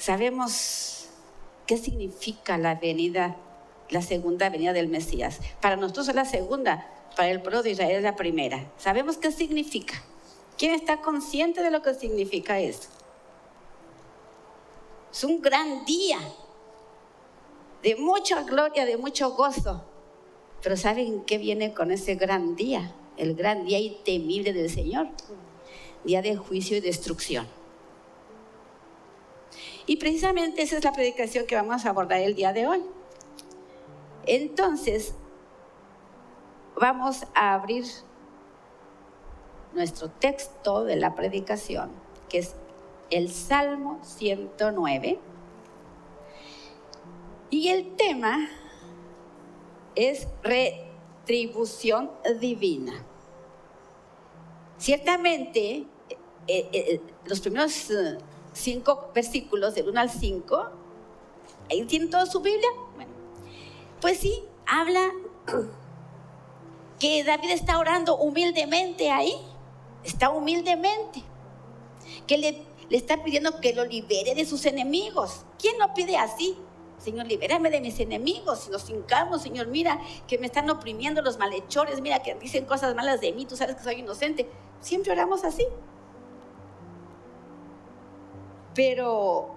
Sabemos qué significa la segunda venida del Mesías. Para nosotros es la segunda, para el pueblo de Israel es la primera. Sabemos qué significa. ¿Quién está consciente de lo que significa eso? Es un gran día, de mucha gloria, de mucho gozo. Pero ¿saben qué viene con ese gran día? El gran día intemible del Señor. Día de juicio y destrucción. Y precisamente esa es la predicación que vamos a abordar el día de hoy. Entonces, vamos a abrir nuestro texto de la predicación, que es el Salmo 109. Y el tema es retribución divina. Ciertamente, los primeros 5 versículos, del 1 al 5, ahí tienen toda su Biblia. Bueno, pues sí, habla que David está orando humildemente ahí. Está humildemente. Que le está pidiendo que lo libere de sus enemigos. ¿Quién lo pide así? Señor, libérame de mis enemigos. Si nos hincamos, Señor, mira que me están oprimiendo los malhechores, mira que dicen cosas malas de mí, tú sabes que soy inocente. Siempre oramos así. Pero,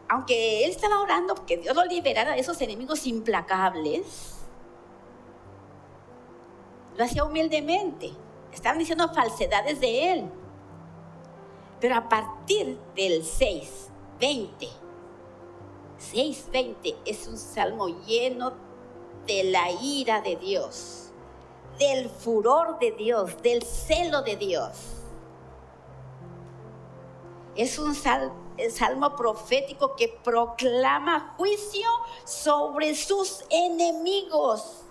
aunque él estaba orando que Dios lo liberara de esos enemigos implacables, lo hacía humildemente. Estaban diciendo falsedades de él. Pero a partir del 6:20 es un salmo lleno de la ira de Dios, del furor de Dios, del celo de Dios. Es un salmo profético que proclama juicio sobre sus enemigos.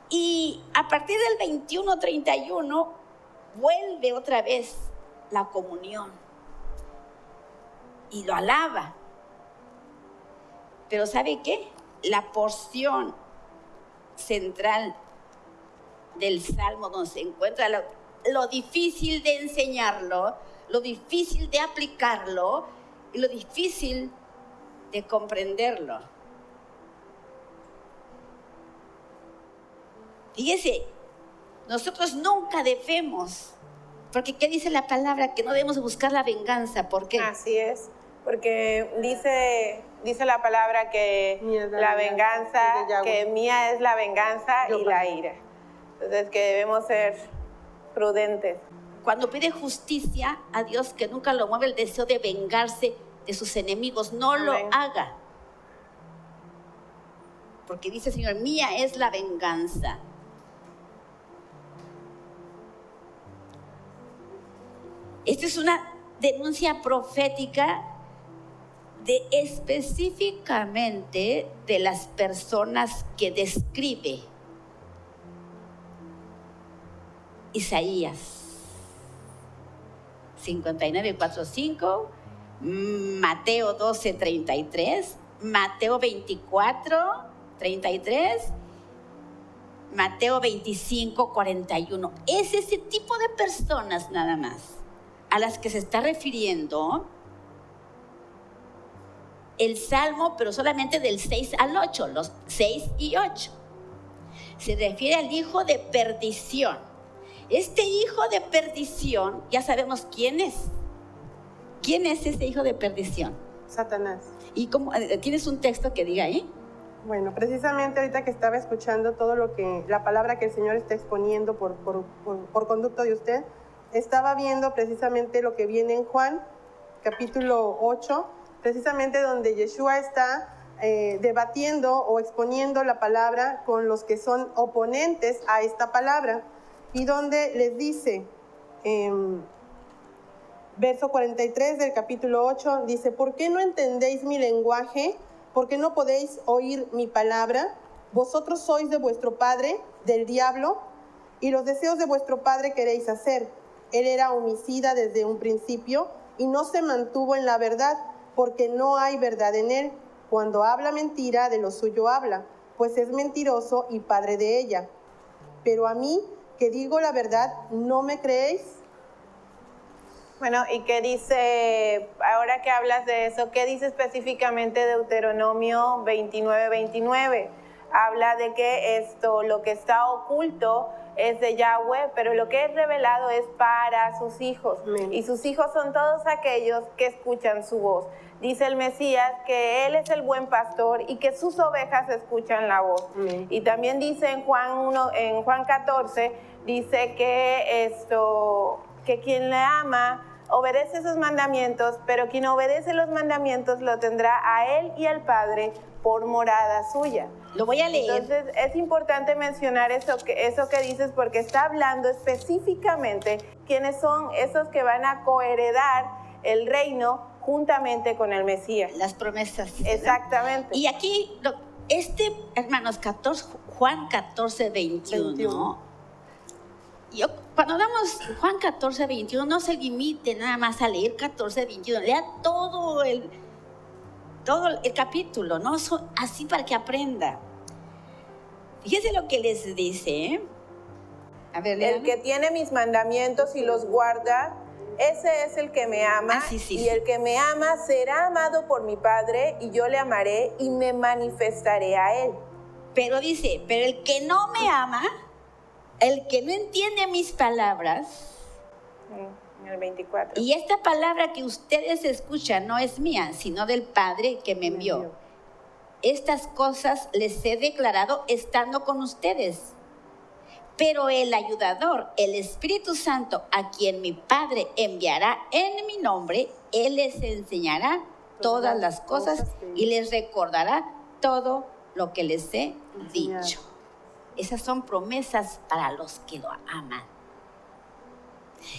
Y a partir del 21-31 vuelve otra vez la comunión y lo alaba. Pero ¿sabe qué? La porción central del Salmo donde se encuentra lo difícil de enseñarlo, lo difícil de aplicarlo y lo difícil de comprenderlo. Fíjese, nosotros nunca debemos, porque ¿qué dice la palabra? Que no debemos buscar la venganza. ¿Por qué? Así es, porque dice la palabra que la venganza, que mía es la venganza y la ira. Entonces que debemos ser prudentes. Cuando pide justicia a Dios, que nunca lo mueve el deseo de vengarse de sus enemigos, no Amén. Lo haga. Porque dice el Señor, mía es la venganza. Esta es una denuncia profética específicamente de las personas que describe Isaías 59:4-5, Mateo 12:33, Mateo 24:33, Mateo 25:41. Es ese tipo de personas nada más a las que se está refiriendo el Salmo, pero solamente del 6 al 8, los 6 y 8. Se refiere al hijo de perdición. Este hijo de perdición, ya sabemos quién es. ¿Quién es ese hijo de perdición? Satanás. ¿Y cómo, tienes un texto que diga ahí? Bueno, precisamente ahorita que estaba escuchando todo la palabra que el Señor está exponiendo por conducto de usted, estaba viendo precisamente lo que viene en Juan, capítulo 8, precisamente donde Yeshua está debatiendo o exponiendo la palabra con los que son oponentes a esta palabra, y donde les dice, verso 43 del capítulo 8, dice, ¿por qué no entendéis mi lenguaje? ¿Por qué no podéis oír mi palabra? Vosotros sois de vuestro padre, del diablo, y los deseos de vuestro padre queréis hacer. Él era homicida desde un principio y no se mantuvo en la verdad, porque no hay verdad en él. Cuando habla mentira, de lo suyo habla, pues es mentiroso y padre de ella. Pero a mí, que digo la verdad, ¿no me creéis? Bueno, ¿y qué dice, ahora que hablas de eso, qué dice específicamente Deuteronomio 29:29? Habla de que lo que está oculto es de Yahweh, pero lo que es revelado es para sus hijos. Amén. Y sus hijos son todos aquellos que escuchan su voz. Dice el Mesías que Él es el buen pastor y que sus ovejas escuchan la voz. Amén. Y también dice en Juan 14, dice que quien le ama obedece sus mandamientos, pero quien obedece los mandamientos lo tendrá a Él y al Padre por morada suya. Lo voy a leer. Entonces es importante mencionar eso que dices, porque está hablando específicamente quiénes son esos que van a coheredar el reino juntamente con el Mesías. Las promesas, ¿verdad? Exactamente. Y aquí, hermanos, Juan 14:21. Cuando damos Juan 14:21, no se limite nada más a leer 14:21, lea todo el capítulo, ¿no? Así para que aprenda. Fíjese lo que les dice, ¿eh? A ver, el que tiene mis mandamientos y los guarda, ese es el que me ama. Y el que me ama será amado por mi Padre, y yo le amaré y me manifestaré a él. Pero dice, pero el que no me ama, el que no entiende mis palabras, en el 24. Y esta palabra que ustedes escuchan no es mía, sino del Padre que me envió. Estas cosas les he declarado estando con ustedes. Pero el ayudador, el Espíritu Santo, a quien mi Padre enviará en mi nombre, Él les enseñará todas las cosas y les recordará todo lo que les he dicho. Esas son promesas para los que lo aman.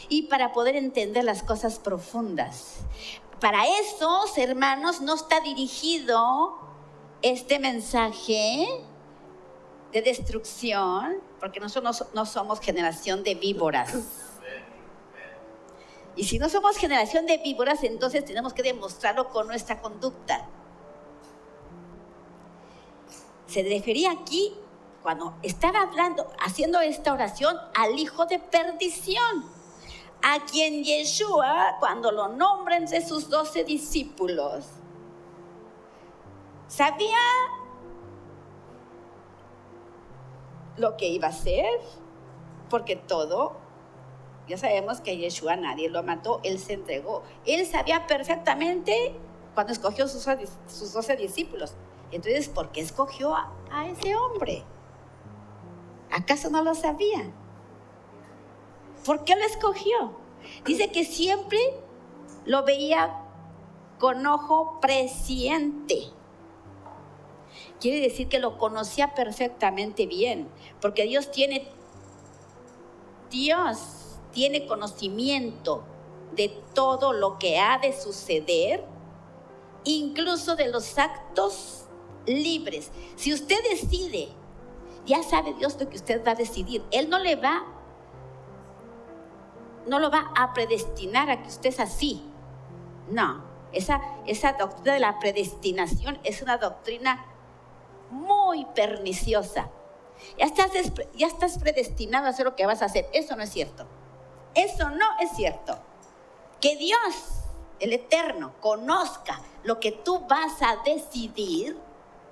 Y para poder entender las cosas profundas. Para esos, hermanos, no está dirigido este mensaje de destrucción, porque nosotros no somos generación de víboras. Y si no somos generación de víboras, entonces tenemos que demostrarlo con nuestra conducta. Se refería aquí, cuando estaba haciendo esta oración, al hijo de perdición, a quien Yeshua, cuando lo nombra entre sus 12 discípulos, sabía lo que iba a hacer, porque ya sabemos que Yeshua nadie lo mató, Él se entregó. Él sabía perfectamente cuando escogió sus 12 discípulos. Entonces, ¿por qué escogió a ese hombre? ¿Acaso no lo sabía? ¿Por qué lo escogió? Dice que siempre lo veía con ojo presciente. Quiere decir que lo conocía perfectamente bien, porque Dios tiene conocimiento de todo lo que ha de suceder, incluso de los actos libres. Si usted decide, ya sabe Dios lo que usted va a decidir. Él no lo va a predestinar a que usted es así. No, esa doctrina de la predestinación es una doctrina muy perniciosa. Ya estás predestinado a hacer lo que vas a hacer. Eso no es cierto. Eso no es cierto. Que Dios, el Eterno, conozca lo que tú vas a decidir,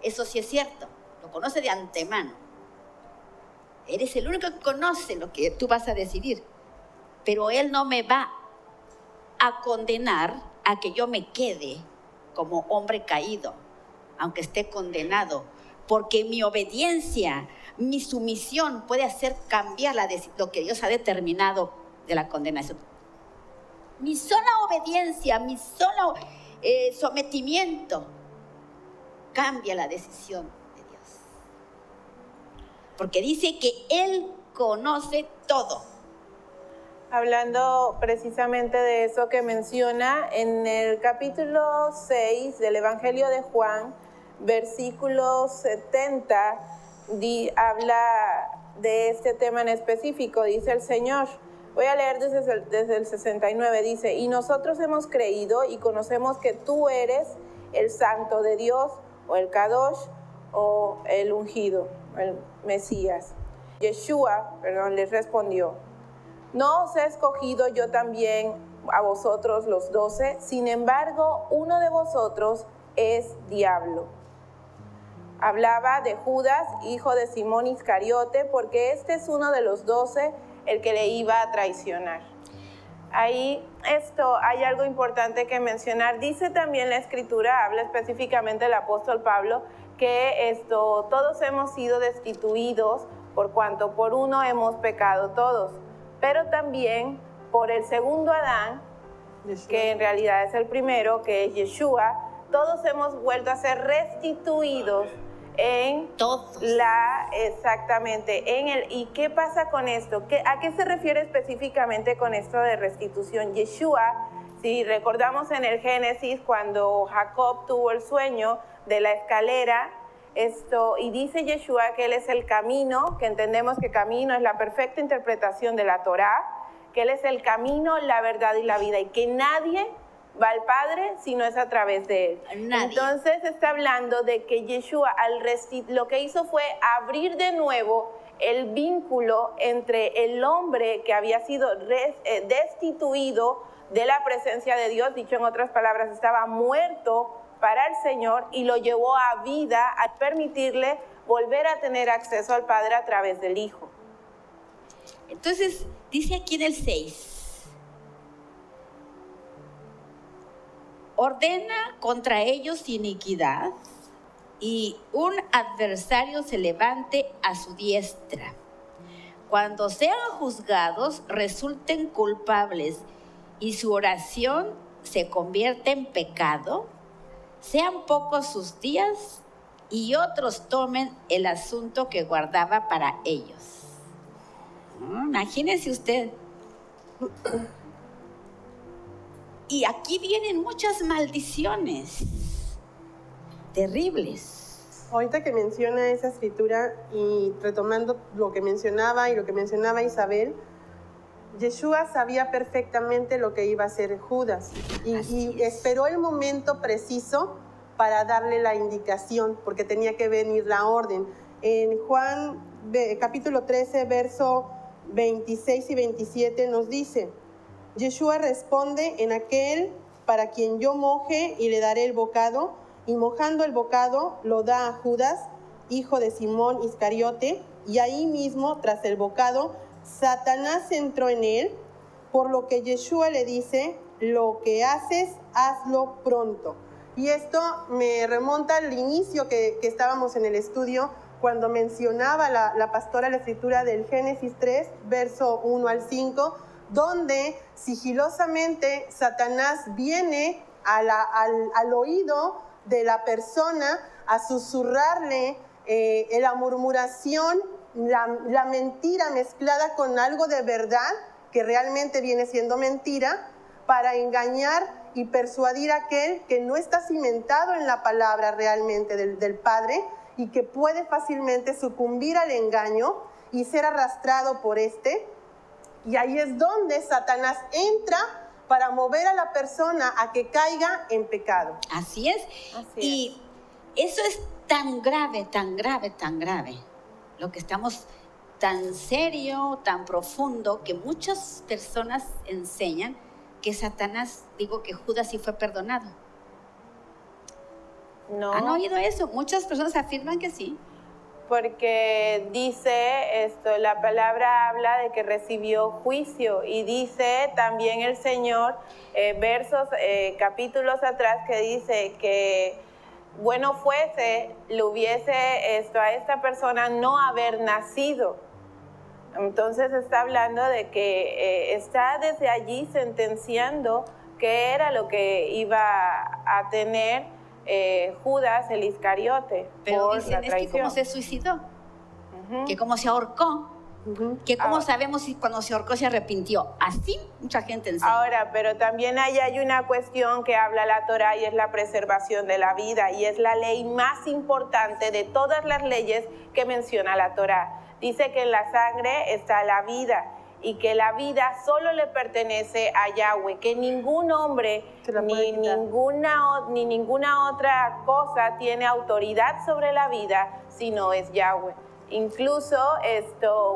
eso sí es cierto. Lo conoce de antemano. Eres el único que conoce lo que tú vas a decidir. Pero Él no me va a condenar a que yo me quede como hombre caído, aunque esté condenado, porque mi obediencia, mi sumisión puede hacer cambiar lo que Dios ha determinado de la condenación. Mi sola obediencia, mi solo sometimiento cambia la decisión de Dios. Porque dice que Él conoce todo. Hablando precisamente de eso que menciona, en el capítulo 6 del Evangelio de Juan, versículo 70, habla de este tema en específico. Dice el Señor, voy a leer desde el 69, dice: y nosotros hemos creído y conocemos que tú eres el Santo de Dios, o el Kadosh, o el ungido, el Mesías. Yeshua, les respondió: no os he escogido yo también a vosotros los 12, sin embargo, uno de vosotros es diablo. Hablaba de Judas, hijo de Simón Iscariote, porque este es uno de los 12, el que le iba a traicionar. Ahí hay algo importante que mencionar. Dice también la Escritura, habla específicamente el apóstol Pablo, que todos hemos sido destituidos por cuanto por uno hemos pecado todos, pero también por el segundo Adán, Yeshua, que en realidad es el primero, que es Yeshua, todos hemos vuelto a ser restituidos en todos. Exactamente, ¿y qué pasa con esto? ¿A qué se refiere específicamente con esto de restitución? Yeshua, si recordamos en el Génesis, cuando Jacob tuvo el sueño de la escalera, y dice Yeshua que Él es el camino, que entendemos que camino es la perfecta interpretación de la Torá, que Él es el camino, la verdad y la vida, y que nadie va al Padre si no es a través de Él. Nadie. Entonces está hablando de que Yeshua lo que hizo fue abrir de nuevo el vínculo entre el hombre que había sido destituido de la presencia de Dios, dicho en otras palabras, estaba muerto para el Señor, y lo llevó a vida al permitirle volver a tener acceso al Padre a través del Hijo. Entonces, dice aquí en el 6, ordena contra ellos iniquidad, y un adversario se levante a su diestra. Cuando sean juzgados, resulten culpables, y su oración se convierte en pecado, sean pocos sus días, y otros tomen el asunto que guardaba para ellos. Imagínese usted. Y aquí vienen muchas maldiciones terribles. Ahorita que menciona esa escritura, y retomando lo que mencionaba y lo que mencionaba Isabel, Yeshua sabía perfectamente lo que iba a hacer Judas, y esperó el momento preciso para darle la indicación, porque tenía que venir la orden. En Juan capítulo 13, verso 26 y 27 nos dice: Yeshua responde: en aquel para quien yo moje, y le daré el bocado, y mojando el bocado lo da a Judas, hijo de Simón Iscariote, y ahí mismo, tras el bocado, Satanás entró en él, por lo que Yeshua le dice: lo que haces, hazlo pronto. Y esto me remonta al inicio que estábamos en el estudio, cuando mencionaba la pastora la escritura del Génesis 3, verso 1 al 5, donde sigilosamente Satanás viene al oído de la persona a susurrarle la murmuración, la mentira mezclada con algo de verdad, que realmente viene siendo mentira, para engañar y persuadir a aquel que no está cimentado en la palabra realmente del Padre, y que puede fácilmente sucumbir al engaño y ser arrastrado por este. Y ahí es donde Satanás entra para mover a la persona a que caiga en pecado. Así es. Y eso es tan grave, tan grave, tan grave. Lo que estamos tan serio, tan profundo, que muchas personas enseñan que Satanás, que Judas sí fue perdonado. No. ¿Han oído eso? Muchas personas afirman que sí. Porque dice la palabra habla de que recibió juicio, y dice también el Señor, capítulos atrás, que dice que bueno fuese, le hubiese a esta persona no haber nacido. Entonces está hablando de que está desde allí sentenciando qué era lo que iba a tener Judas el Iscariote. Pero por dicen, la es que cómo se suicidó, que cómo se ahorcó, que cómo sabemos si cuando se ahorcó se arrepintió. Así mucha gente enseña. Ahora, pero también ahí hay una cuestión que habla la Torá, y es la preservación de la vida, y es la ley más importante de todas las leyes que menciona la Torá. Dice que en la sangre está la vida, y que la vida solo le pertenece a Yahweh, que ningún hombre ni ninguna otra cosa tiene autoridad sobre la vida si no es Yahweh. Incluso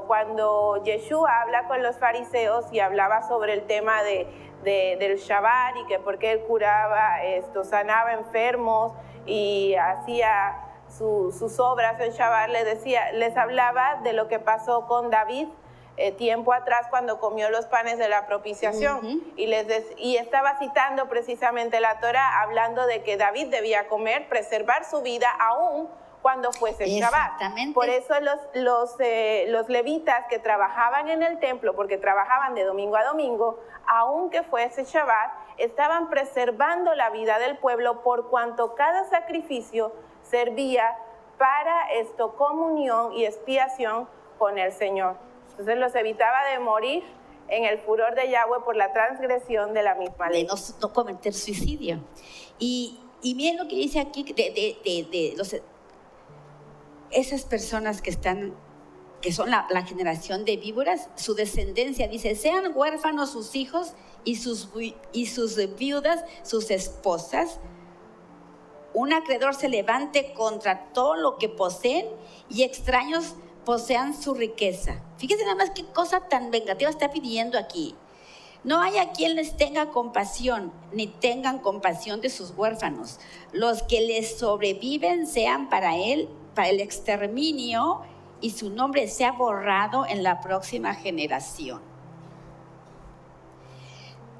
cuando Yeshua habla con los fariseos y hablaba sobre el tema del Shabbat y que por qué él curaba, sanaba enfermos y hacía sus obras en Shabbat, les hablaba de lo que pasó con David tiempo atrás cuando comió los panes de la propiciación. Y estaba citando precisamente la Torah, hablando de que David debía comer, preservar su vida aún cuando fuese Shabbat. Por eso los levitas que trabajaban en el templo, porque trabajaban de domingo a domingo, aunque fuese Shabbat, estaban preservando la vida del pueblo por cuanto cada sacrificio servía para comunión y expiación con el Señor. Entonces los evitaba de morir en el furor de Yahweh por la transgresión de la misma ley. De no cometer suicidio. Y miren lo que dice aquí esas personas que son la generación de víboras, su descendencia, dice, sean huérfanos sus hijos y sus viudas, sus esposas. Un acreedor se levante contra todo lo que poseen y extraños posean su riqueza. Fíjense nada más qué cosa tan vengativa está pidiendo aquí. No haya quien les tenga compasión, ni tengan compasión de sus huérfanos. Los que les sobreviven sean para el exterminio y su nombre sea borrado en la próxima generación.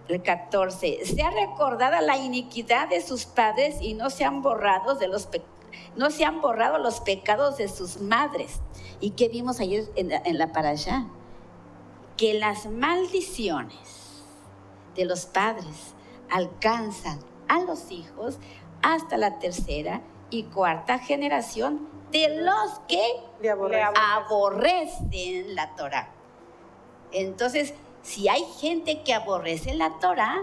El 14. Sea recordada la iniquidad de sus padres y no sean borrados los pecados de sus madres. ¿Y qué vimos ayer en la parashá? Que las maldiciones de los padres alcanzan a los hijos hasta la tercera y cuarta generación de los que le aborrecen la Torah. Entonces, si hay gente que aborrece la Torah,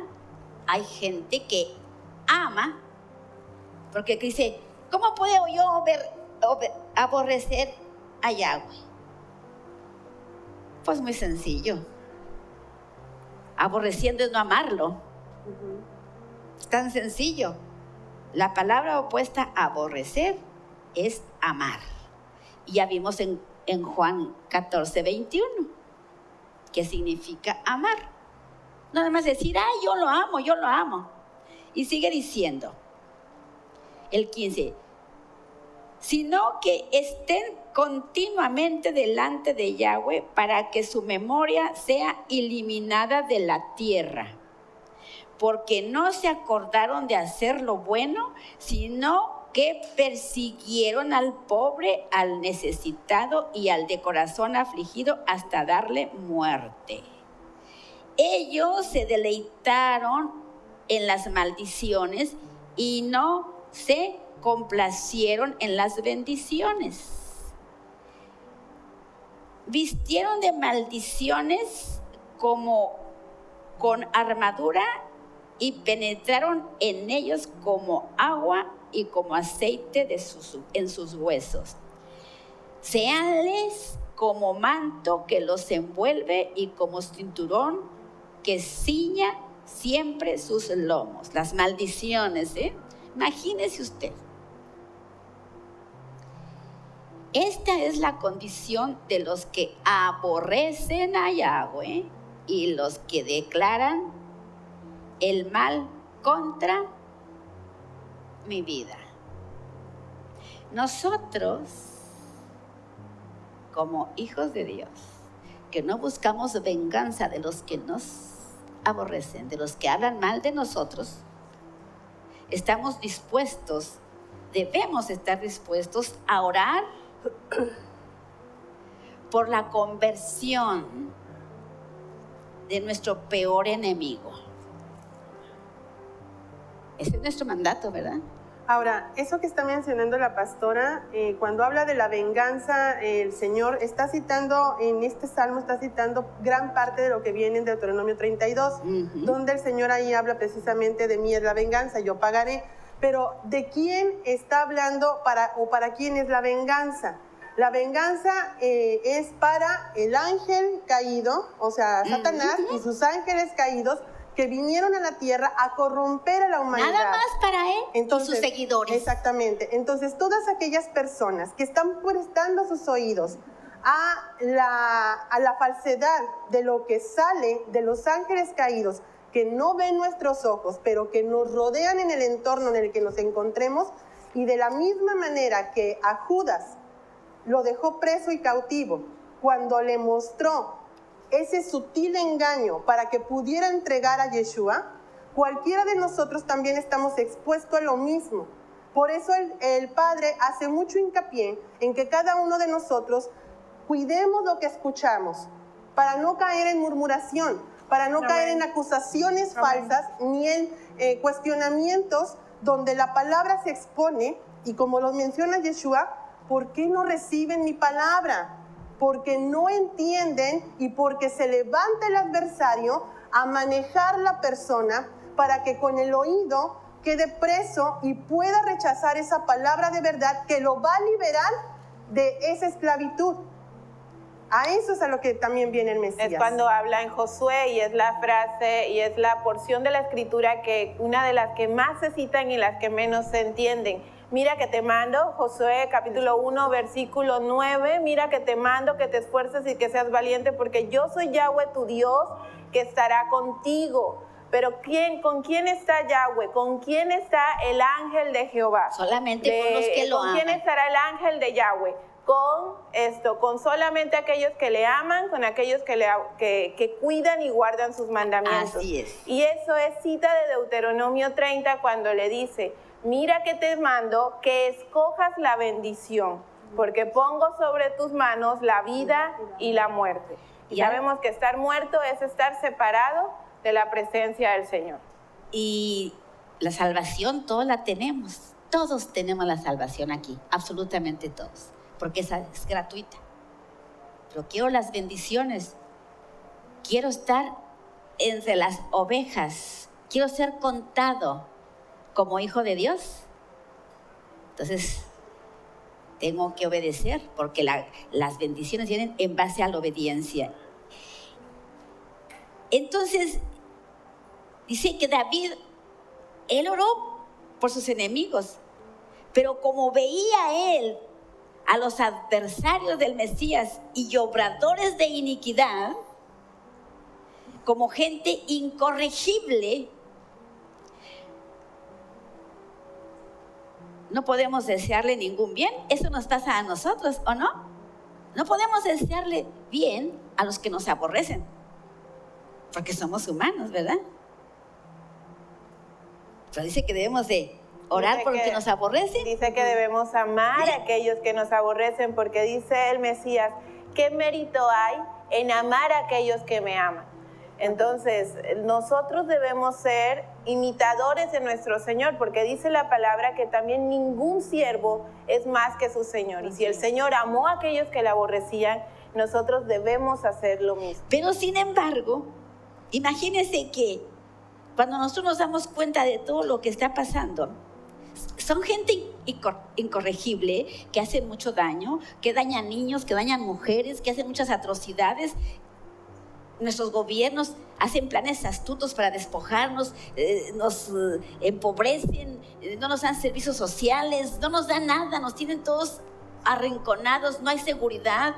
hay gente que ama, porque dice, ¿cómo puedo yo aborrecer a Yahweh? Pues muy sencillo. Aborreciendo es no amarlo. Tan sencillo. La palabra opuesta a aborrecer es amar. Y ya vimos en Juan 14:21 qué significa amar. No nada más decir, ay, yo lo amo. Y sigue diciendo, el 15, sino que estén continuamente delante de Yahweh para que su memoria sea eliminada de la tierra, porque no se acordaron de hacer lo bueno, sino que persiguieron al pobre, al necesitado y al de corazón afligido hasta darle muerte. Ellos se deleitaron en las maldiciones y no se complacieron en las bendiciones. Vistieron de maldiciones como con armadura y penetraron en ellos como agua y como aceite en sus huesos. Séanles como manto que los envuelve y como cinturón que ciña siempre sus lomos. Las maldiciones, Imagínese usted. Esta es la condición de los que aborrecen a Yahweh y los que declaran el mal contra mi vida. Nosotros, como hijos de Dios, que no buscamos venganza de los que nos aborrecen, de los que hablan mal de nosotros, estamos dispuestos, debemos estar dispuestos a orar por la conversión de nuestro peor enemigo. Ese es nuestro mandato, ¿verdad? Ahora, eso que está mencionando la pastora, cuando habla de la venganza, el Señor está citando, en este salmo está citando gran parte de lo que viene en Deuteronomio 32, donde el Señor ahí habla precisamente de mí es la venganza, yo pagaré. Pero ¿de quién está hablando para quién es la venganza? La venganza es para el ángel caído, o sea, Satanás y sus ángeles caídos, que vinieron a la tierra a corromper a la humanidad. Nada más para él y sus Entonces, seguidores. Exactamente. Entonces, todas aquellas personas que están prestando sus oídos a la falsedad de lo que sale de los ángeles caídos, que no ven nuestros ojos, pero que nos rodean en el entorno en el que nos encontremos, y de la misma manera que a Judas lo dejó preso y cautivo, cuando le mostró ese sutil engaño para que pudiera entregar a Yeshua, cualquiera de nosotros también estamos expuestos a lo mismo. Por eso el Padre hace mucho hincapié en que cada uno de nosotros cuidemos lo que escuchamos, para no caer en murmuración, para no caer en acusaciones falsas, ni en cuestionamientos donde la palabra se expone, y como lo menciona Yeshua, ¿por qué no reciben mi palabra? Porque no entienden y porque se levanta el adversario a manejar la persona para que con el oído quede preso y pueda rechazar esa palabra de verdad que lo va a liberar de esa esclavitud. A eso es a lo que también viene el Mesías. Es cuando habla en Josué, y es la frase y es la porción de la escritura que una de las que más se citan y las que menos se entienden. Mira que te mando, Josué capítulo 1 versículo 9, mira que te mando que te esfuerces y que seas valiente, porque yo soy Yahweh tu Dios que estará contigo. Pero ¿con quién está Yahweh? ¿Con quién está el ángel de Jehová? Solamente con los que lo aman. ¿Con quién estará el ángel de Yahweh? Con solamente aquellos que le aman, con aquellos que cuidan y guardan sus mandamientos. Así es. Y eso es cita de Deuteronomio 30, cuando le dice: mira que te mando que escojas la bendición, porque pongo sobre tus manos la vida y la muerte. Y sabemos que estar muerto es estar separado de la presencia del Señor. Y la salvación todos la tenemos. Todos tenemos la salvación aquí, absolutamente todos, porque esa es gratuita. Pero quiero las bendiciones. Quiero estar entre las ovejas. Quiero ser contado como hijo de Dios. Entonces, tengo que obedecer, porque las bendiciones vienen en base a la obediencia. Entonces, dice que David, él oró por sus enemigos, pero como veía él a los adversarios del Mesías y obradores de iniquidad como gente incorregible, no podemos desearle ningún bien. Eso nos pasa a nosotros, ¿o no? No podemos desearle bien a los que nos aborrecen, porque somos humanos, ¿verdad? Pero dice que debemos de orar por los que nos aborrecen. Dice que debemos amar a aquellos que nos aborrecen, porque dice el Mesías: ¿qué mérito hay en amar a aquellos que me aman? Entonces, nosotros debemos ser imitadores de nuestro Señor, porque dice la palabra que también ningún siervo es más que su Señor. Y si el Señor amó a aquellos que le aborrecían, nosotros debemos hacer lo mismo. Pero sin embargo, imagínense que cuando nosotros nos damos cuenta de todo lo que está pasando, son gente incorregible, que hace mucho daño, que dañan niños, que dañan mujeres, que hacen muchas atrocidades. Nuestros gobiernos hacen planes astutos para despojarnos, nos empobrecen, no nos dan servicios sociales, no nos dan nada, nos tienen todos arrinconados, no hay seguridad.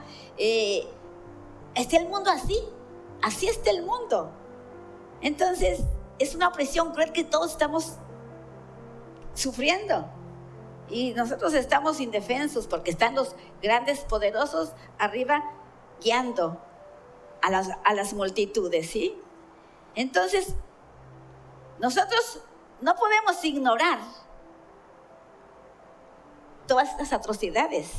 Está el mundo así está el mundo. Entonces, es una opresión cruel que todos estamos sufriendo. Y nosotros estamos indefensos porque están los grandes poderosos arriba guiando a las multitudes, ¿sí? Entonces, nosotros no podemos ignorar todas estas atrocidades.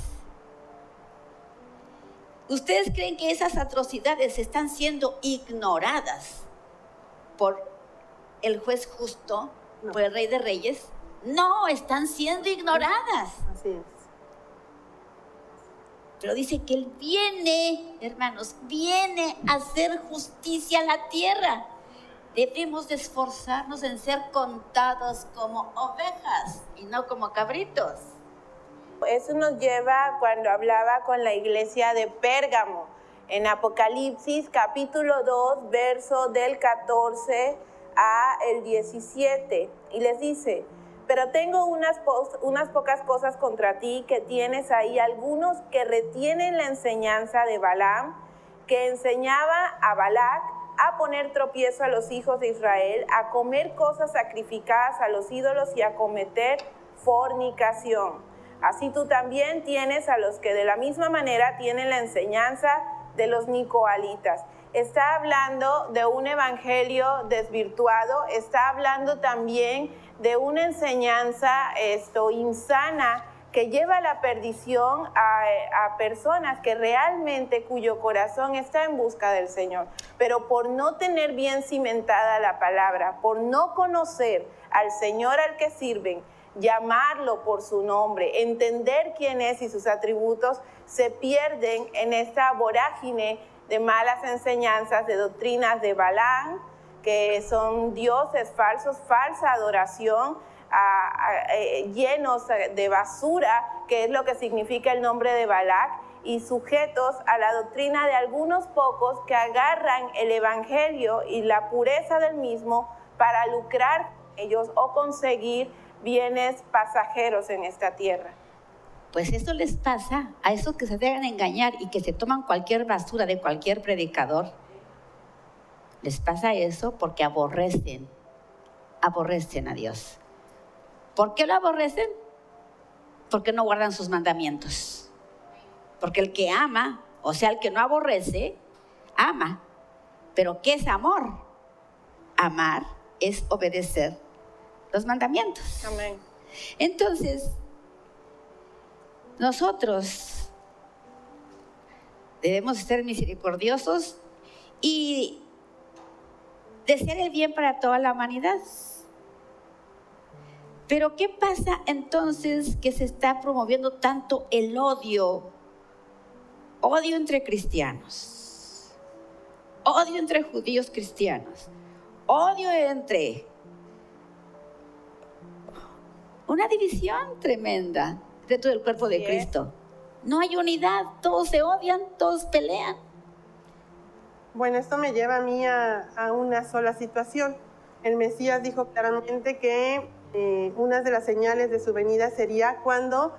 ¿Ustedes creen que esas atrocidades están siendo ignoradas por el juez justo, por el Rey de Reyes? No, están siendo ignoradas. Así es. Pero dice que Él viene, hermanos, viene a hacer justicia a la tierra. Debemos de esforzarnos en ser contados como ovejas y no como cabritos. Eso nos lleva cuando hablaba con la iglesia de Pérgamo. En Apocalipsis capítulo 2, verso del 14 al 17 y les dice: pero tengo unas pocas cosas contra ti, que tienes ahí algunos que retienen la enseñanza de Balaam, que enseñaba a Balac a poner tropiezo a los hijos de Israel, a comer cosas sacrificadas a los ídolos y a cometer fornicación. Así tú también tienes a los que de la misma manera tienen la enseñanza de los nicoalitas. Está hablando de un evangelio desvirtuado, está hablando también de una enseñanza insana que lleva a la perdición a personas que realmente, cuyo corazón está en busca del Señor, pero por no tener bien cimentada la palabra, por no conocer al Señor al que sirven, llamarlo por su nombre, entender quién es y sus atributos, se pierden en esta vorágine de malas enseñanzas, de doctrinas de Balaam, que son dioses falsos, falsa adoración, llenos de basura, que es lo que significa el nombre de Balac, y sujetos a la doctrina de algunos pocos que agarran el evangelio y la pureza del mismo para lucrar ellos o conseguir bienes pasajeros en esta tierra. Pues eso les pasa a esos que se dejan engañar y que se toman cualquier basura de cualquier predicador. Les pasa eso porque aborrecen a Dios. ¿Por qué lo aborrecen? Porque no guardan sus mandamientos. Porque el que ama, o sea, el que no aborrece, ama. ¿Pero qué es amor? Amar es obedecer los mandamientos. Amén. Entonces, nosotros debemos ser misericordiosos y desear el bien para toda la humanidad. Pero ¿qué pasa entonces que se está promoviendo tanto el odio? Odio entre cristianos, odio entre judíos cristianos, odio entre... una división tremenda dentro del cuerpo de Cristo. No hay unidad, todos se odian, todos pelean. Bueno, esto me lleva a mí a una sola situación. El Mesías dijo claramente que una de las señales de su venida sería cuando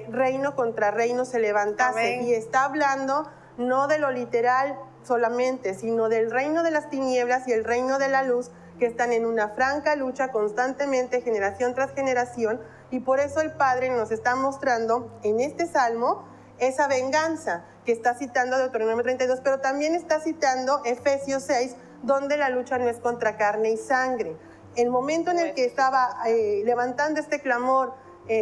reino contra reino se levantase. Amén. Y está hablando no de lo literal solamente, sino del reino de las tinieblas y el reino de la luz, que están en una franca lucha constantemente, generación tras generación, y por eso el Padre nos está mostrando en este Salmo esa venganza que está citando Deuteronomio 32, pero también está citando Efesios 6, donde la lucha no es contra carne y sangre. El momento en el que estaba levantando este clamor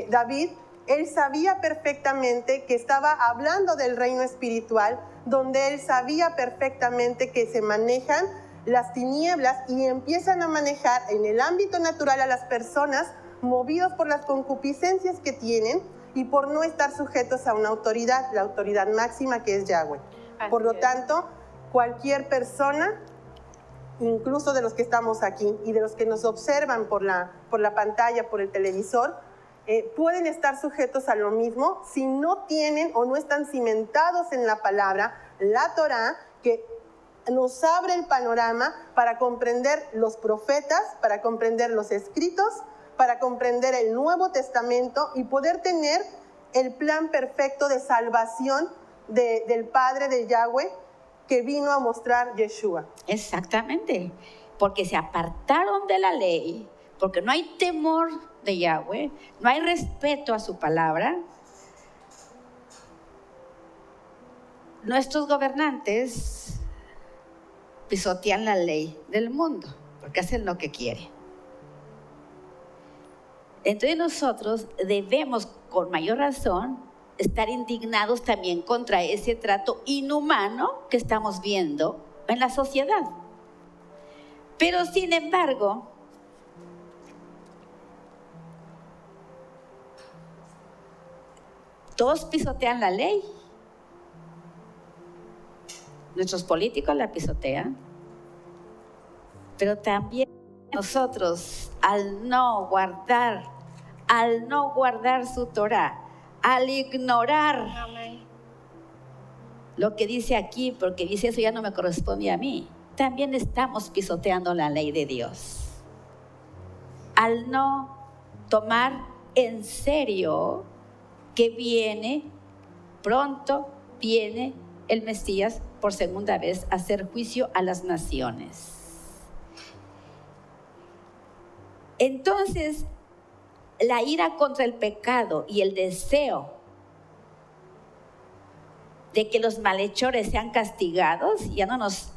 David, él sabía perfectamente que estaba hablando del reino espiritual, donde él sabía perfectamente que se manejan las tinieblas y empiezan a manejar en el ámbito natural a las personas movidos por las concupiscencias que tienen y por no estar sujetos a una autoridad, la autoridad máxima que es Yahweh. Por lo tanto, cualquier persona, incluso de los que estamos aquí y de los que nos observan por la pantalla, por el televisor, pueden estar sujetos a lo mismo si no tienen o no están cimentados en la palabra, la Torá, que nos abre el panorama para comprender los profetas, para comprender los escritos, para comprender el Nuevo Testamento y poder tener el plan perfecto de salvación del Padre de Yahweh que vino a mostrar Yeshua. Exactamente, porque se apartaron de la ley, porque no hay temor de Yahweh, no hay respeto a su palabra. Nuestros gobernantes pisotean la ley del mundo, porque hacen lo que quieren. Entonces nosotros debemos, con mayor razón, estar indignados también contra ese trato inhumano que estamos viendo en la sociedad. Pero sin embargo, todos pisotean la ley. Nuestros políticos la pisotean, pero también nosotros, al no guardar su Torá, al ignorar lo que dice aquí, porque dice eso ya no me corresponde a mí, también estamos pisoteando la ley de Dios. Al no tomar en serio que pronto viene el Mesías por segunda vez a hacer juicio a las naciones. Entonces, la ira contra el pecado y el deseo de que los malhechores sean castigados ya no nos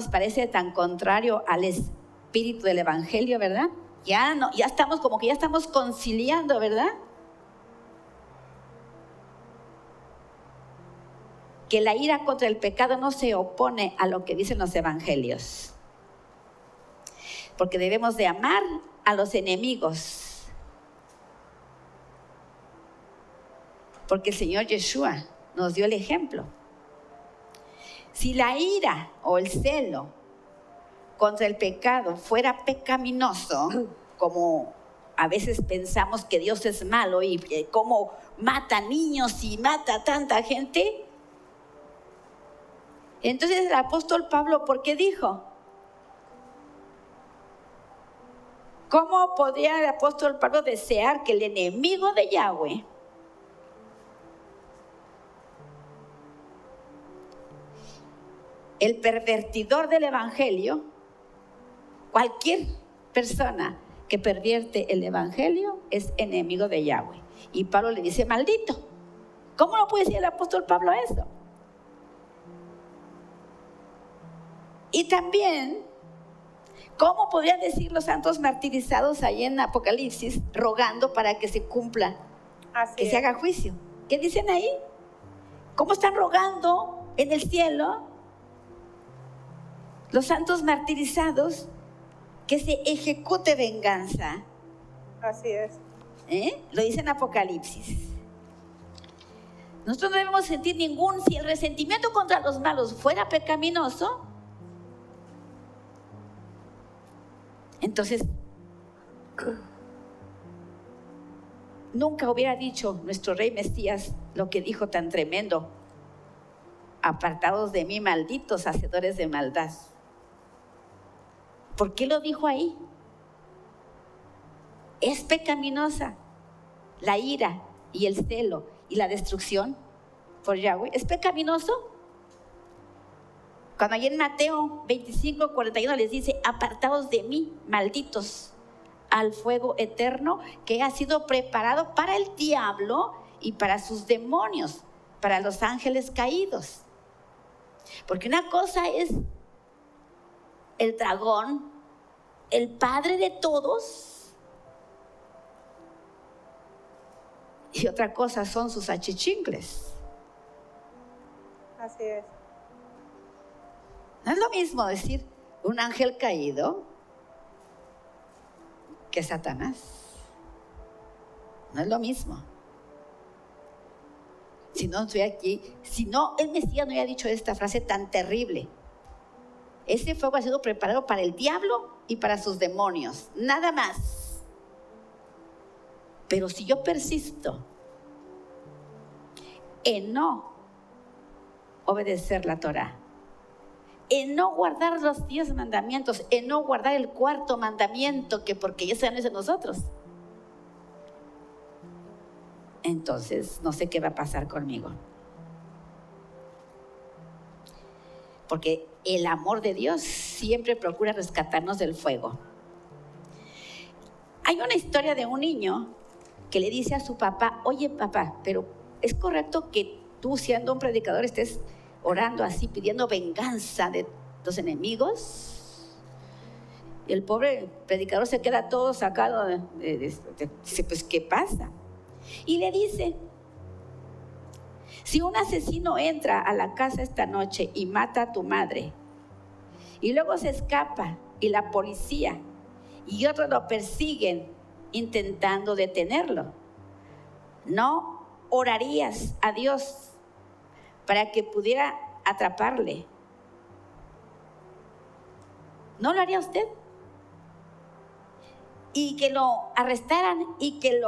parece tan contrario al espíritu del Evangelio, ¿verdad? Ya estamos conciliando, ¿verdad? Que la ira contra el pecado no se opone a lo que dicen los evangelios. Porque debemos de amar a los enemigos. Porque el Señor Yeshua nos dio el ejemplo. Si la ira o el celo contra el pecado fuera pecaminoso, como a veces pensamos que Dios es malo y cómo mata niños y mata a tanta gente, entonces el apóstol Pablo, ¿por qué dijo? ¿Cómo podría el apóstol Pablo desear que el enemigo de Yahweh el pervertidor del evangelio, cualquier persona que pervierte el evangelio es enemigo de Yahweh? Y Pablo le dice maldito. ¿Cómo no puede decir el apóstol Pablo eso? Y también, ¿cómo podrían decir los santos martirizados ahí en Apocalipsis rogando para que se cumpla, que se haga juicio? ¿Qué dicen ahí? ¿Cómo están rogando en el cielo los santos martirizados que se ejecute venganza? Así es. Lo dice en Apocalipsis. Nosotros no debemos sentir si el resentimiento contra los malos fuera pecaminoso, entonces nunca hubiera dicho nuestro rey Mesías lo que dijo tan tremendo: apartados de mí, malditos hacedores de maldad. ¿Por qué lo dijo ahí? ¿Es pecaminosa la ira y el celo y la destrucción por Yahweh? ¿Es pecaminoso? Cuando ahí en Mateo 25:41 les dice: apartados de mí, malditos, al fuego eterno que ha sido preparado para el diablo y para sus demonios, para los ángeles caídos. Porque una cosa es el dragón, el padre de todos, y otra cosa son sus achichincles. Así es. No es lo mismo decir un ángel caído que Satanás. No es lo mismo. Si no el Mesías no hubiera dicho esta frase tan terrible: ese fuego ha sido preparado para el diablo y para sus demonios, nada más. Pero si yo persisto en no obedecer la Torah, en no guardar los 10 mandamientos, en no guardar el 4º mandamiento, que porque ya se no es de nosotros, entonces no sé qué va a pasar conmigo. Porque el amor de Dios siempre procura rescatarnos del fuego. Hay una historia de un niño que le dice a su papá: oye papá, pero ¿es correcto que tú, siendo un predicador, estés orando así, pidiendo venganza de los enemigos? Y el pobre predicador se queda todo sacado dice: pues ¿qué pasa? Y le dice: si un asesino entra a la casa esta noche y mata a tu madre, y luego se escapa y la policía y otros lo persiguen intentando detenerlo, ¿no orarías a Dios para que pudiera atraparle? ¿No lo haría usted? Y que lo arrestaran y que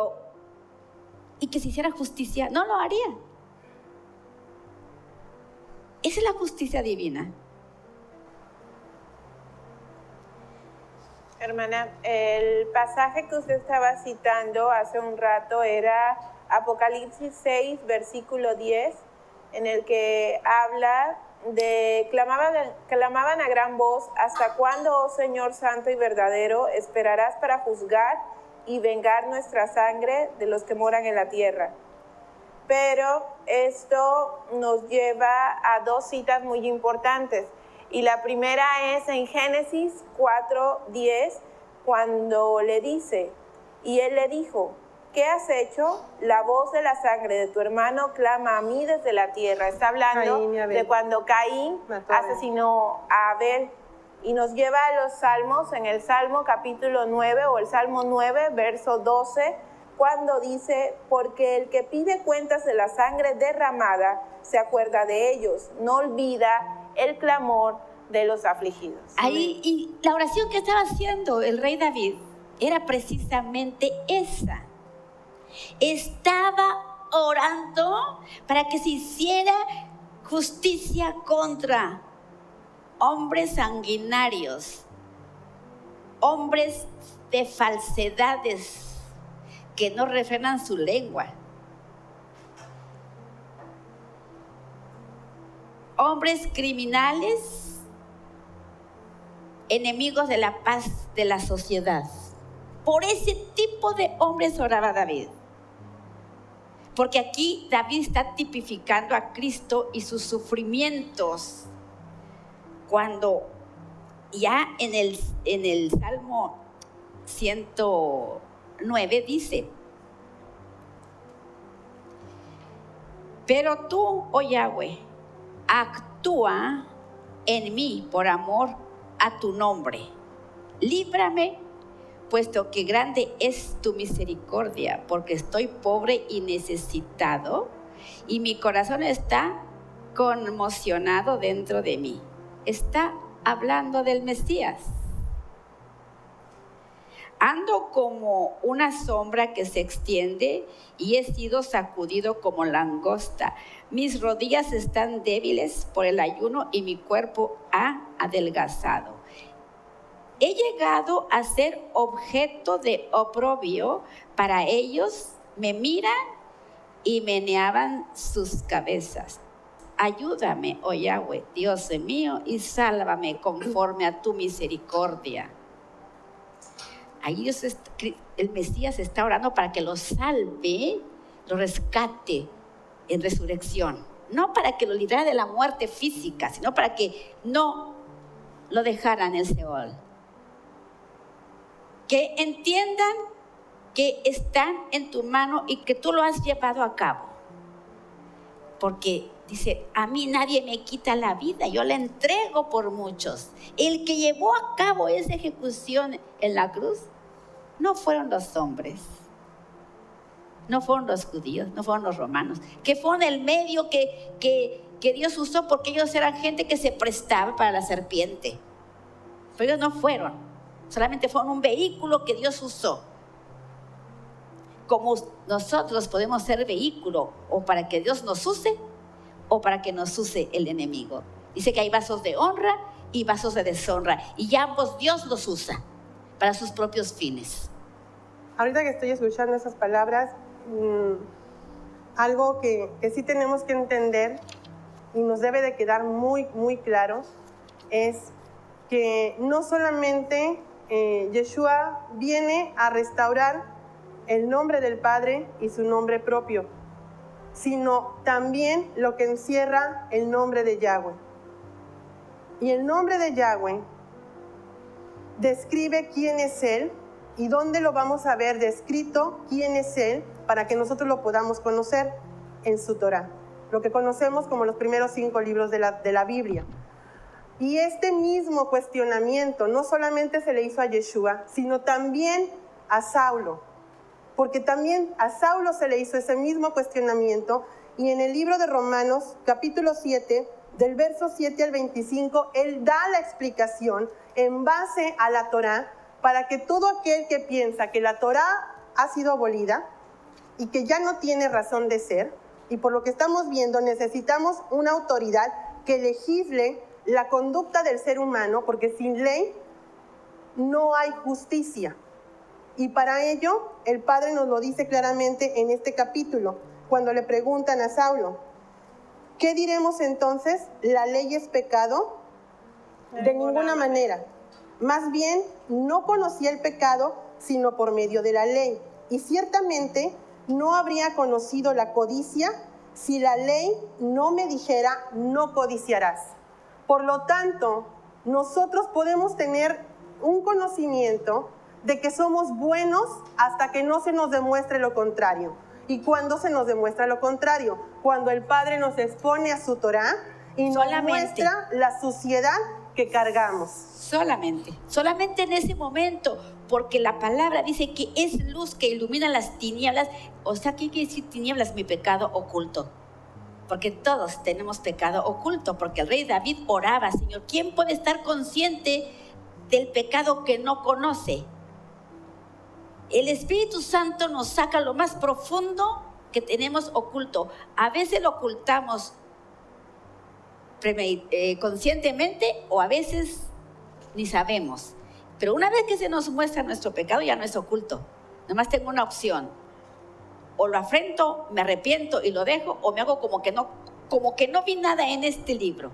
se hiciera justicia, ¿no lo haría? Esa es la justicia divina. Hermana, el pasaje que usted estaba citando hace un rato era Apocalipsis 6, versículo 10, en el que habla de, clamaban a gran voz, ¿hasta cuándo, oh Señor santo y verdadero, esperarás para juzgar y vengar nuestra sangre de los que moran en la tierra? Pero esto nos lleva a dos citas muy importantes. Y la primera es en Génesis 4:10, cuando le dice, y él le dijo, ¿qué has hecho? La voz de la sangre de tu hermano clama a mí desde la tierra. Está hablando de cuando Caín asesinó a Abel. Y nos lleva a los Salmos, en el Salmo capítulo 9 o el Salmo 9, verso 12, cuando dice, porque el que pide cuentas de la sangre derramada se acuerda de ellos, no olvida el clamor de los afligidos. Ahí, y la oración que estaba haciendo el rey David era precisamente esa. Estaba orando para que se hiciera justicia contra hombres sanguinarios, hombres de falsedades que no refrenan su lengua, hombres criminales, enemigos de la paz de la sociedad. Por ese tipo de hombres oraba David. Porque aquí David está tipificando a Cristo y sus sufrimientos. Cuando ya en el Salmo 109 dice, pero tú, oh Yahweh, actúa en mí por amor a tu nombre. Líbrame, puesto que grande es tu misericordia, porque estoy pobre y necesitado, y mi corazón está conmocionado dentro de mí. Está hablando del Mesías. Ando como una sombra que se extiende y he sido sacudido como langosta. Mis rodillas están débiles por el ayuno y mi cuerpo ha adelgazado. He llegado a ser objeto de oprobio para ellos. Me miran y meneaban sus cabezas. Ayúdame, oh Yahweh, Dios mío, y sálvame conforme a tu misericordia. Ahí el Mesías está orando para que lo salve, lo rescate en resurrección. No para que lo librara de la muerte física, sino para que no lo dejara en el Seol. Que entiendan que están en tu mano y que tú lo has llevado a cabo. Porque dice, a mí nadie me quita la vida, yo la entrego por muchos. El que llevó a cabo esa ejecución en la cruz no fueron los hombres, no fueron los judíos, no fueron los romanos, que fueron el medio que Dios usó, porque ellos eran gente que se prestaba para la serpiente. Pero ellos no fueron, solamente fueron un vehículo que Dios usó. Como nosotros podemos ser vehículo o para que Dios nos use o para que nos use el enemigo. Dice que hay vasos de honra y vasos de deshonra, y ambos Dios los usa para sus propios fines. Ahorita que estoy escuchando esas palabras, algo que sí tenemos que entender y nos debe de quedar muy, muy claro es que no solamente Yeshua viene a restaurar el nombre del Padre y su nombre propio, sino también lo que encierra el nombre de Yahweh. Y el nombre de Yahweh describe quién es Él y dónde lo vamos a ver descrito quién es Él para que nosotros lo podamos conocer en su Torah, lo que conocemos como los primeros 5 libros de la Biblia. Y este mismo cuestionamiento no solamente se le hizo a Yeshua, sino también a Saulo, porque también a Saulo se le hizo ese mismo cuestionamiento, y en el libro de Romanos, capítulo 7, del verso 7 al 25, él da la explicación en base a la Torá, para que todo aquel que piensa que la Torá ha sido abolida y que ya no tiene razón de ser, y por lo que estamos viendo necesitamos una autoridad que legisle la conducta del ser humano, porque sin ley no hay justicia. Y para ello, el Padre nos lo dice claramente en este capítulo, cuando le preguntan a Saulo, ¿qué diremos entonces? ¿La ley es pecado? De ninguna manera. Más bien, no conocía el pecado, sino por medio de la ley. Y ciertamente no habría conocido la codicia si la ley no me dijera, no codiciarás. Por lo tanto, nosotros podemos tener un conocimiento de que somos buenos hasta que no se nos demuestre lo contrario. ¿Y cuándo se nos demuestra lo contrario? Cuando el Padre nos expone a su Torá y nos muestra la suciedad que cargamos. Solamente en ese momento, porque la palabra dice que es luz que ilumina las tinieblas. O sea, ¿qué quiere decir tinieblas? Mi pecado oculto. Porque todos tenemos pecado oculto, porque el rey David oraba, Señor, ¿quién puede estar consciente del pecado que no conoce? El Espíritu Santo nos saca lo más profundo que tenemos oculto. A veces lo ocultamos conscientemente o a veces ni sabemos. Pero una vez que se nos muestra nuestro pecado ya no es oculto. Nada más tengo una opción. O lo afrento, me arrepiento y lo dejo, o me hago como que no vi nada en este libro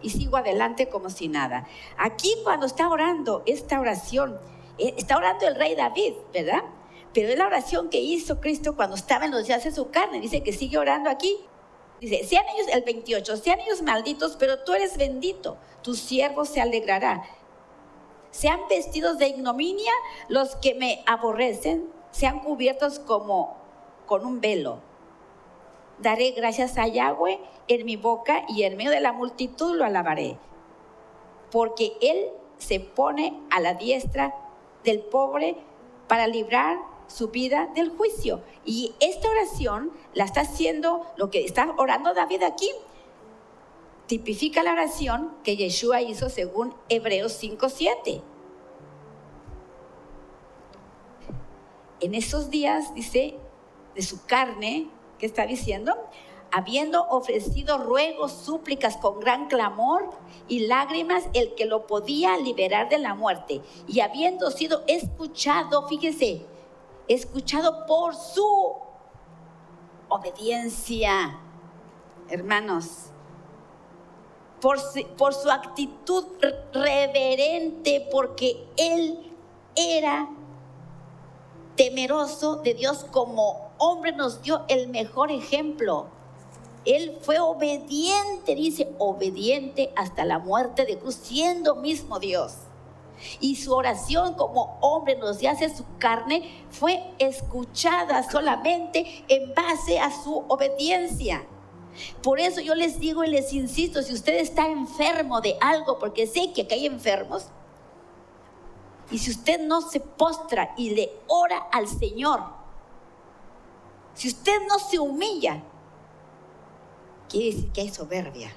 y sigo adelante como si nada. Aquí cuando está orando esta oración, está orando el rey David, ¿verdad? Pero es la oración que hizo Cristo cuando estaba en los días de su carne. Dice que sigue orando aquí. Dice, sean ellos, el 28, sean ellos malditos, pero tú eres bendito. Tu siervo se alegrará. Sean vestidos de ignominia los que me aborrecen, sean cubiertos con un velo. Daré gracias a Yahweh en mi boca y en medio de la multitud lo alabaré. Porque Él se pone a la diestra del pobre para librar su vida del juicio. Y esta oración la está haciendo, lo que está orando David aquí, tipifica la oración que Yeshua hizo según Hebreos 5:7. En esos días, dice, de su carne, ¿qué está diciendo? Habiendo ofrecido ruegos, súplicas con gran clamor y lágrimas, el que lo podía liberar de la muerte, y habiendo sido escuchado, fíjese, escuchado por su obediencia, hermanos, por su actitud reverente, porque él era temeroso de Dios. Como hombre nos dio el mejor ejemplo. Él fue obediente, dice, obediente hasta la muerte de cruz, siendo mismo Dios. Y su oración como hombre nos dio hacia su carne fue escuchada solamente en base a su obediencia. Por eso yo les digo y les insisto, si usted está enfermo de algo, porque sé que acá hay enfermos, y si usted no se postra y le ora al Señor, si usted no se humilla, quiere decir que hay soberbia.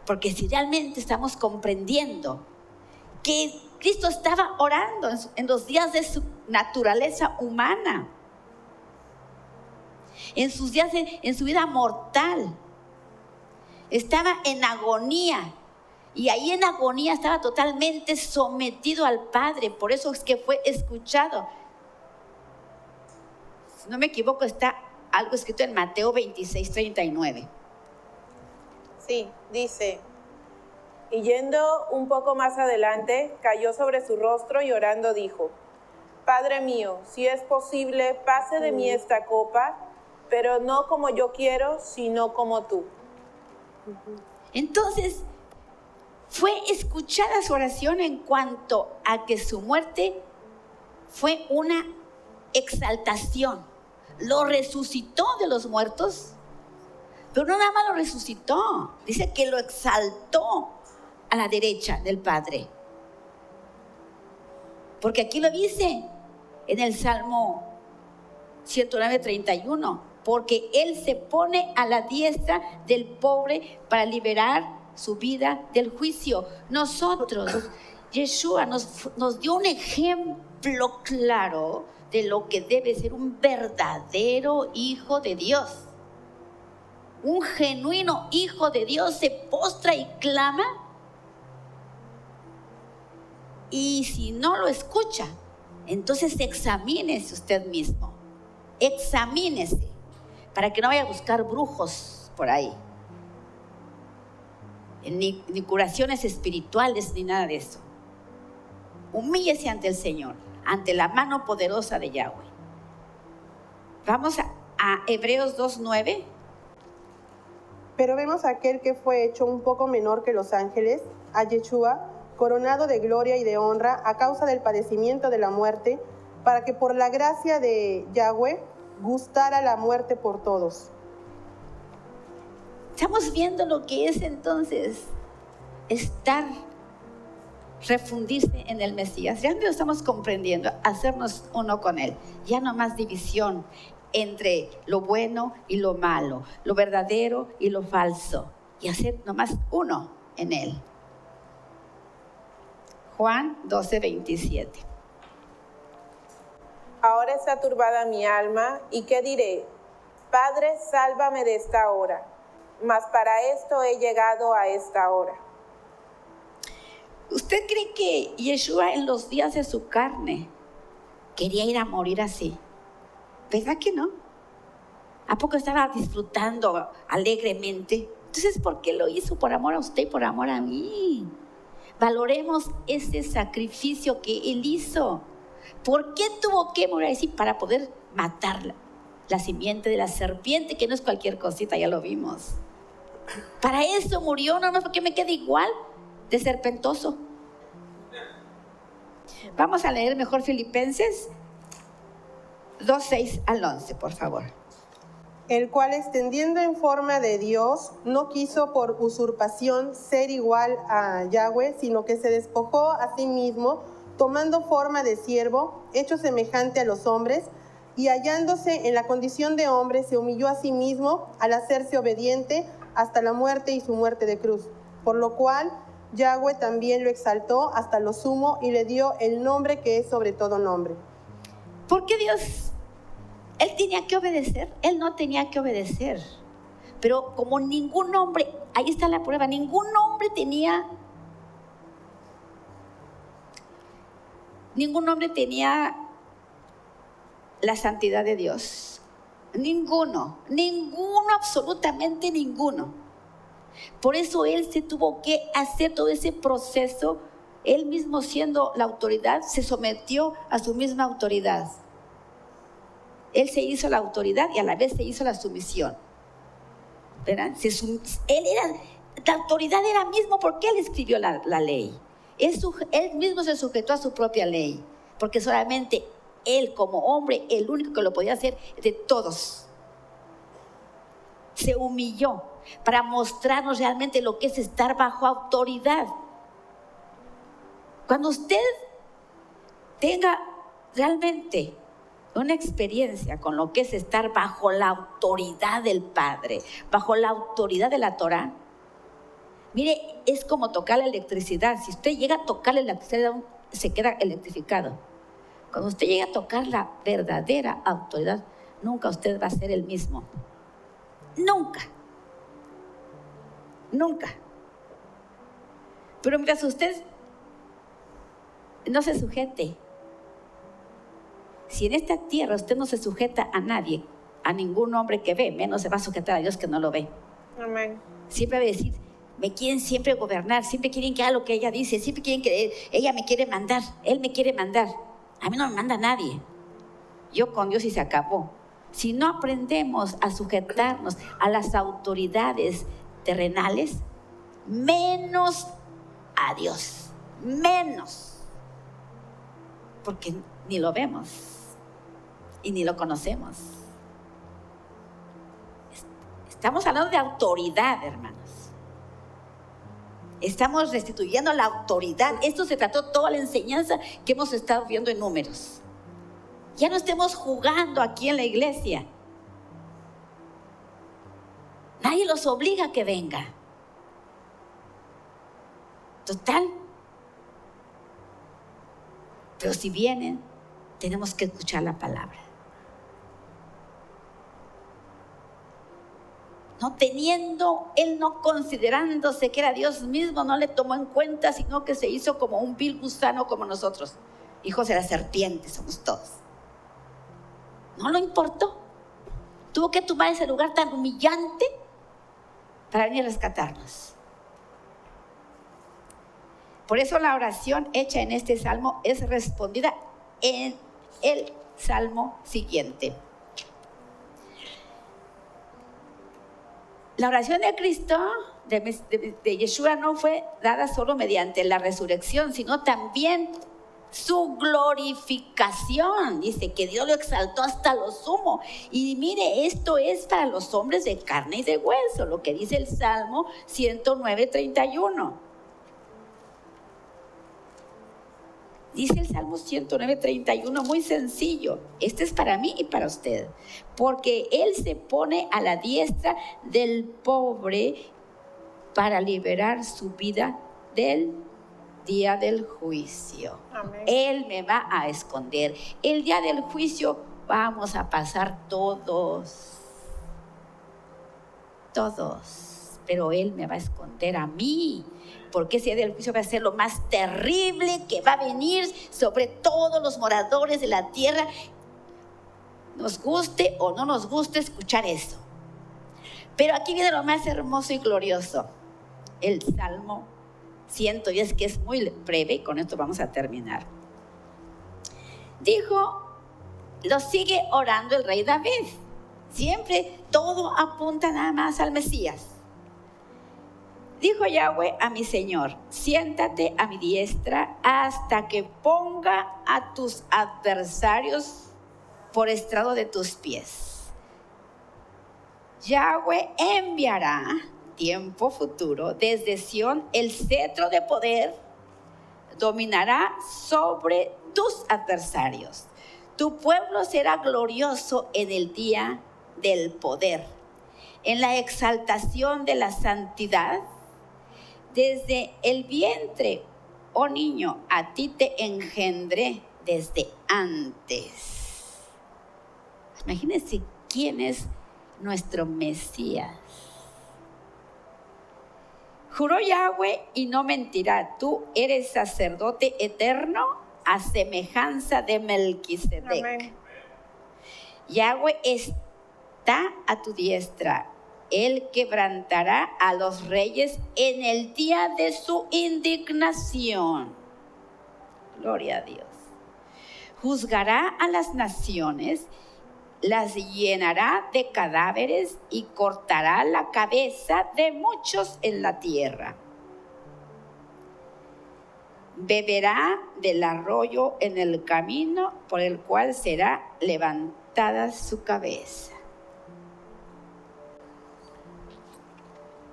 Porque si realmente estamos comprendiendo que Cristo estaba orando en los días de su naturaleza humana, en sus días, en su vida mortal, estaba en agonía. Y ahí en agonía estaba totalmente sometido al Padre. Por eso es que fue escuchado. Si no me equivoco, está algo escrito en Mateo 26:39. Sí, dice, y yendo un poco más adelante, cayó sobre su rostro y orando dijo, Padre mío, si es posible, pase de mí esta copa, pero no como yo quiero, sino como tú. Entonces, fue escuchada su oración en cuanto a que su muerte fue una exaltación. Lo resucitó de los muertos, pero no nada más lo resucitó. Dice que lo exaltó a la derecha del Padre. Porque aquí lo dice en el Salmo 109:31. Porque Él se pone a la diestra del pobre para liberar su vida del juicio. Nosotros, Yeshua nos dio un ejemplo claro de lo que debe ser un verdadero hijo de Dios. un genuino hijo de Dios se postra y clama, y si no lo escucha, entonces examínese usted mismo, examínese, para que no vaya a buscar brujos por ahí, ni curaciones espirituales, ni nada de eso. Humíllese ante el Señor, ante la mano poderosa de Yahweh. Vamos a Hebreos 2:9. Pero vemos a aquel que fue hecho un poco menor que los ángeles, a Yeshua, coronado de gloria y de honra a causa del padecimiento de la muerte, para que por la gracia de Yahweh gustara la muerte por todos. Estamos viendo lo que es entonces refundirse en el Mesías. Realmente lo estamos comprendiendo, hacernos uno con Él. Ya no más división entre lo bueno y lo malo, lo verdadero y lo falso, y hacer nomás uno en Él. Juan 12:27. Ahora está turbada mi alma, ¿y qué diré? Padre, sálvame de esta hora, mas para esto he llegado a esta hora. ¿Usted cree que Yeshua en los días de su carne quería ir a morir así? ¿Verdad que no? ¿A poco estaba disfrutando alegremente? Entonces, ¿por qué lo hizo? Por amor a usted y por amor a mí. Valoremos ese sacrificio que Él hizo. ¿Por qué tuvo que morir así? Para poder matar la simiente de la serpiente, que no es cualquier cosita, ya lo vimos. Para eso murió, no más porque me quede igual de serpentoso. Vamos a leer mejor Filipenses 2:6 al 11, por favor. El cual, extendiendo en forma de Dios, no quiso por usurpación ser igual a Yahweh, sino que se despojó a sí mismo, tomando forma de siervo, hecho semejante a los hombres, y hallándose en la condición de hombre, se humilló a sí mismo al hacerse obediente hasta la muerte y su muerte de cruz. Por lo cual Yahweh también lo exaltó hasta lo sumo y le dio el nombre que es sobre todo nombre. ¿Por qué Dios? Él tenía que obedecer, Él no tenía que obedecer. Pero como ningún hombre, ahí está la prueba, ningún hombre tenía la santidad de Dios. Ninguno, absolutamente ninguno. Por eso Él se tuvo que hacer todo ese proceso. Él mismo, siendo la autoridad, se sometió a su misma autoridad. Él se hizo la autoridad y a la vez se hizo la sumisión. ¿Verdad? La autoridad era mismo porque Él escribió la ley. Él mismo se sujetó a su propia ley, porque solamente Él, como hombre, el único que lo podía hacer de todos. Se humilló para mostrarnos realmente lo que es estar bajo autoridad. Cuando usted tenga realmente una experiencia con lo que es estar bajo la autoridad del Padre, bajo la autoridad de la Torah, mire, es como tocar la electricidad. Si usted llega a tocar la electricidad, se queda electrificado. Cuando usted llega a tocar la verdadera autoridad, nunca usted va a ser el mismo. Nunca. Nunca. Pero mientras usted no se sujete, si en esta tierra usted no se sujeta a nadie, a ningún hombre que ve, menos se va a sujetar a Dios que no lo ve. Amén. Siempre va a decir, me quieren siempre gobernar, siempre quieren que haga lo que ella dice, siempre quieren que ella me quiere mandar, él me quiere mandar. A mí no me manda nadie. Yo con Dios y se acabó. Si no aprendemos a sujetarnos a las autoridades terrenales, menos a Dios, menos. Porque ni lo vemos y ni lo conocemos. Estamos hablando de autoridad, hermanos. Estamos restituyendo la autoridad. Esto se trató toda la enseñanza que hemos estado viendo en Números. Ya no estemos jugando aquí en la iglesia. Nadie los obliga a que venga. Total. Pero si vienen, tenemos que escuchar la palabra. no teniendo, él no considerándose que era Dios mismo, no le tomó en cuenta, sino que se hizo como un vil gusano como nosotros. Hijos de la serpiente somos todos. No le importó. Tuvo que tomar ese lugar tan humillante para venir a rescatarnos. Por eso la oración hecha en este salmo es respondida en el salmo siguiente. La oración de Cristo, de Yeshua, no fue dada solo mediante la resurrección, sino también su glorificación. Dice que Dios lo exaltó hasta lo sumo. Y mire, esto es para los hombres de carne y de hueso, lo que dice el Salmo 109:31. Dice el Salmo 109:31, muy sencillo. Este es para mí y para usted. Porque Él se pone a la diestra del pobre para liberar su vida del día del juicio. Amén. Él me va a esconder. El día del juicio vamos a pasar todos. Pero Él me va a esconder a mí. Porque ese día del juicio va a ser lo más terrible que va a venir sobre todos los moradores de la tierra. Nos guste o no nos guste escuchar eso. Pero aquí viene lo más hermoso y glorioso. El Salmo 110, que es muy breve, y con esto vamos a terminar. Lo sigue orando el rey David. Siempre todo apunta nada más al Mesías. Dijo Yahweh a mi Señor: siéntate a mi diestra hasta que ponga a tus adversarios por estrado de tus pies. Yahweh enviará, tiempo futuro, desde Sión el cetro de poder, dominará sobre tus adversarios. Tu pueblo será glorioso en el día del poder, en la exaltación de la santidad. Desde el vientre, oh niño, a ti te engendré desde antes. Imagínense quién es nuestro Mesías. Juró Yahweh y no mentirá: tú eres sacerdote eterno a semejanza de Melquisedec. Amén. Yahweh está a tu diestra. Él quebrantará a los reyes en el día de su indignación. Gloria a Dios. Juzgará a las naciones, las llenará de cadáveres y cortará la cabeza de muchos en la tierra. Beberá del arroyo en el camino por el cual será levantada su cabeza.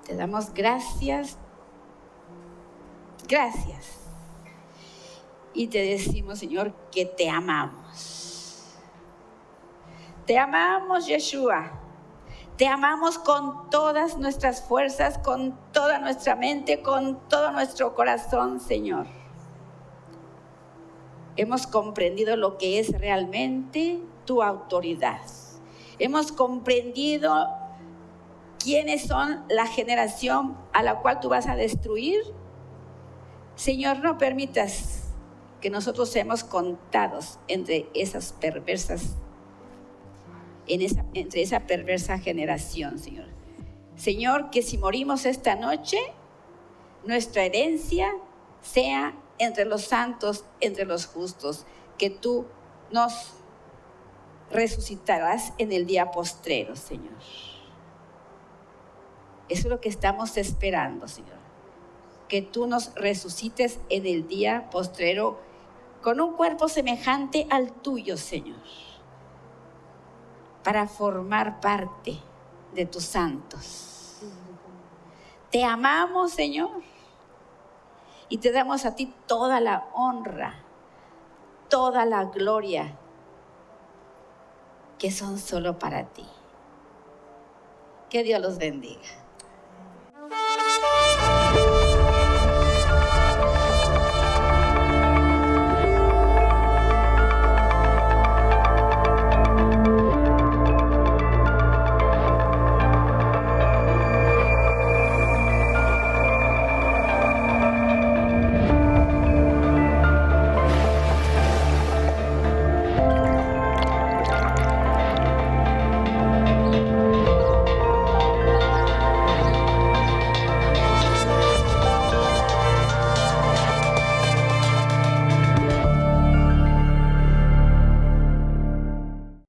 Te damos gracias. Y te decimos, Señor, que te amamos. Te amamos, Yeshua. Te amamos con todas nuestras fuerzas, con toda nuestra mente, con todo nuestro corazón, Señor. Hemos comprendido lo que es realmente tu autoridad. Hemos comprendido quiénes son la generación a la cual tú vas a destruir. Señor, no permitas que nosotros seamos contados entre esas perversas, entre esa perversa generación, Señor. Señor, que si morimos esta noche, nuestra herencia sea entre los santos, entre los justos, que tú nos resucitarás en el día postrero, Señor. Eso es lo que estamos esperando, Señor. Que tú nos resucites en el día postrero con un cuerpo semejante al tuyo, Señor, para formar parte de tus santos. Te amamos, Señor, y te damos a ti toda la honra, toda la gloria, que son solo para ti. Que Dios los bendiga.